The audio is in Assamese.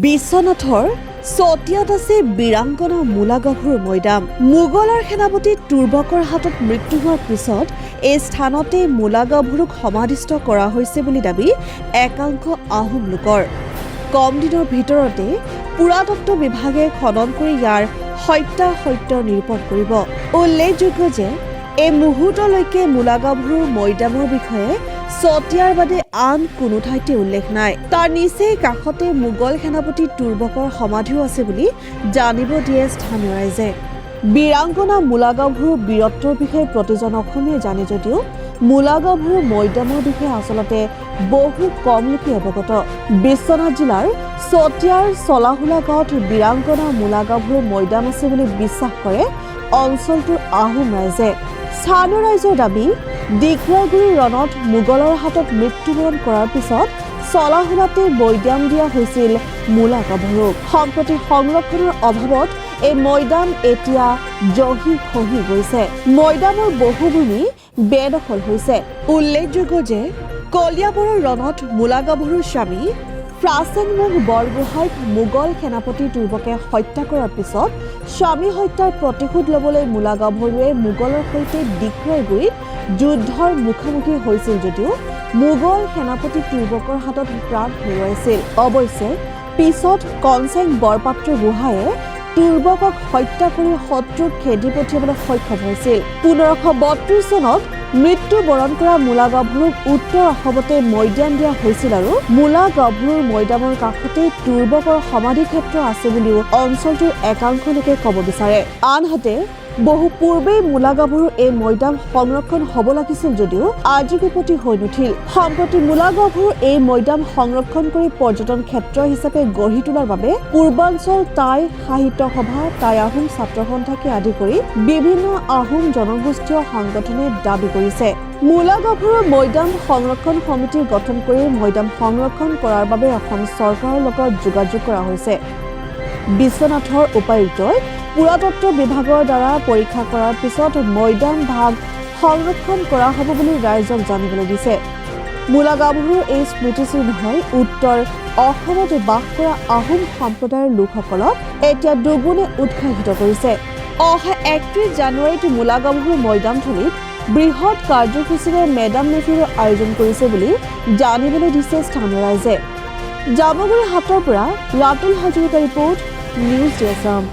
বিশ্বনাথৰ চতিয়াত আছে বীৰাংগনা মূলাগাভৰুৰ মৈদাম। মোগলৰ সেনাপতি তুৰ্বকৰ হাতত মৃত্যু হোৱাৰ পিছত এই স্থানতে মূলাগাভৰুক সমাধিস্থ কৰা হৈছে বুলি দাবী একাংশ আহোম লোকৰ। কম দিনৰ ভিতৰতে পুৰাতত্ব বিভাগে খনন কৰি ইয়াৰ সত্যাসত্য নিৰূপণ কৰিব। উল্লেখযোগ্য যে এই মুহূৰ্তলৈকে মূলাগাভৰুৰ মৈদামৰ বিষয়ে চতিয়াৰ বাদে আন কোনো ঠাইতে উল্লেখ নাই। তাৰ নিচেই কাষতে মোগল সেনাপতি তুৰ্বকৰ সমাধিও আছে বুলি জানিব দিয়ে স্থানীয় ৰাইজে। বীৰাংগনা মূলাগাভৰুৰ বীৰত্বৰ বিষয়ে প্ৰতিজন অসমীয়াই জানে যদিও মূলাগাভৰুৰ মৈদামৰ বিষয়ে আচলতে বহু কম লোকে অৱগত। বিশ্বনাথ জিলাৰ চতিয়াৰ চলাহুলা গাঁৱত বীৰাংগনা মূলাগাভৰুৰ মৈদাম আছে বুলি বিশ্বাস কৰে অঞ্চলটোৰ আহোম ৰাইজে। স্থানীয় ৰাইজৰ দাবী, ডিক্ৰগুৰি ৰণত মোগলৰ হাতত মৃত্যুবৰণ কৰাৰ পিছত চলাহুলাতে মৈদাম দিয়া হৈছিল মূলাগাভৰুক। সম্প্ৰতি সংৰক্ষণৰ অভাৱত এই মৈদাম এতিয়া জহি খহি গৈছে। মৈদামৰ বহু ভূমি বেদখল হৈছে। উল্লেখযোগ্য যে কলিয়াবৰৰ ৰণত মূলাগাভৰুৰ স্বামী প্ৰাচেংমুং বৰগোহাঁইক মোগল সেনাপতি তুৰ্বকে হত্যা কৰাৰ পিছত স্বামী হত্যাৰ প্ৰতিশোধ ল'বলৈ মূলাগাভৰুৱে মোগলৰ সৈতে ডিক্ৰগুৰিত যুদ্ধৰ মুখামুখি হৈছিল যদিও মোগল সেনাপতি তুৰ্বকৰ হাতত প্ৰাণ হেৰুৱাইছিল। অৱশ্যে পিছত কনচেং বৰপাত্ৰ গোহাঁয়ে তুৰ্বকক হত্যা কৰি শত্ৰুক খেদি পঠিয়াবলৈ সক্ষম হৈছিল। 1532 চনত মৃত্যুবৰণ কৰা মূলাগাভৰুক উত্তৰ অসমতে মৈদাম দিয়া হৈছিল আৰু মূলাগাভৰুৰ মৈদামৰ কাষতে তুৰ্বকৰ সমাধি ক্ষেত্ৰ আছে বুলিও অঞ্চলটোৰ একাংশ লোকে ক'ব বিচাৰে। আনহাতে বহু পূৰ্বেই মূলাগাভৰুৰ এই মৈদাম সংৰক্ষণ হ'ব লাগিছিল যদিও আজিকোপতি হৈ নুঠিল। সম্প্ৰতি মূলাগাভৰুৰ এই মৈদাম সংৰক্ষণ কৰি পৰ্যটন ক্ষেত্ৰ হিচাপে গঢ়ি তোলাৰ বাবে পূৰ্বাঞ্চল টাই সাহিত্য সভা, টাই আহোম ছাত্ৰ সন্থাকে আদি কৰি বিভিন্ন আহোম জনগোষ্ঠীয় সংগঠনে দাবী কৰিছে। মূলাগাভৰুৰ মৈদাম সংৰক্ষণ সমিতি গঠন কৰি মৈদাম সংৰক্ষণ কৰাৰ বাবে অসম চৰকাৰৰ লগত যোগাযোগ কৰা হৈছে। বিশ্বনাথৰ উপায়ুক্তই পুৰাতত্ব বিভাগৰ দ্বাৰা পৰীক্ষা কৰাৰ পিছত মৈদাম ভাগ সংৰক্ষণ কৰা হ'ব বুলি ৰাইজক জানিবলৈ দিছে। মূলাগাভৰুৰ এই স্মৃতিচিহ্নই উত্তৰ অসমত বাস কৰা আহোম সম্প্ৰদায়ৰ লোকসকলক এতিয়া দুগুণে উৎসাহিত কৰিছে। অহা 31 জানুৱাৰীত মূলাগাভৰুৰ মৈদামথলীত বৃহৎ কাৰ্যসূচীৰে মেডাম মেফিৰ আয়োজন কৰিছে বুলি জানিবলৈ দিছে স্থানীয় ৰাইজে। জামুগুৰি হাটৰ পৰা ৰাতুল হাজৰিকাৰ ৰিপৰ্ট, নিউজ ডেস্ক।